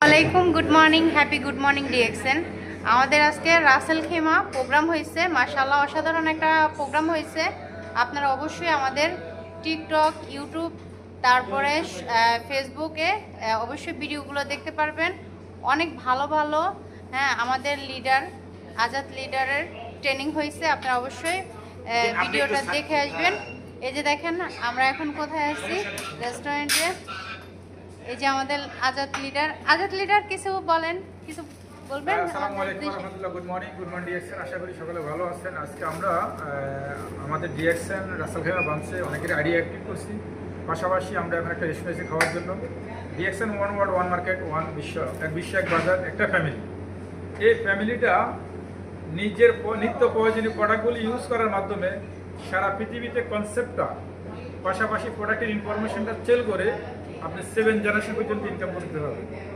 ওয়ালাইকুম good morning happy good morning DXN. আমাদের আজকে রাসেল খেমা প্রোগ্রাম হয়েছে, মাশাআল্লাহ অসাধারণ একটা প্রোগ্রাম হয়েছে। আপনারা অবশ্যই আমাদের টিকটক, ইউটিউব, তারপরে ফেসবুকে অবশ্যই ভিডিওগুলো দেখতে পারবেন। অনেক ভালো ভালো আমাদের লিডার আজাদ লিডারের ট্রেনিং হয়েছে, আপনারা অবশ্যই ভিডিওটা দেখে আসবেন। এই যে দেখেন আমরা এখন কোথায় আছি, রেস্টুরেন্টে। এই যে আমাদের আজাদ লিডার কিছু বলেন, কিছু বলবেন? আসসালামু আলাইকুম ওয়া রাহমাতুল্লাহ। Good morning DXN. আশা করি সকলে ভালো আছেন। আজকে আমরা আমাদের ডিএক্সএন রাসেল খেমা বাংছে অনেকের আইডিয়া অ্যাক্টিভ করছি। পাশাপাশি আমরা এখন একটা রেস্টুরেন্টে খাওয়ার জন্য DXN one world one market one বিশ্ব, এক বিশ্ব এক বাজার, একটা ফ্যামিলি। এই ফ্যামিলিটা নিজের নিত্য প্রয়োজনীয় প্রোডাক্টগুলি ইউজ করার মাধ্যমে সারা পৃথিবীতে কনসেপ্টটা, পাশাপাশি প্রোডাক্টের ইনফরমেশনটা সেল করে আপনি 7 জেনারেশন পর্যন্ত ইনকাম করতে হবে।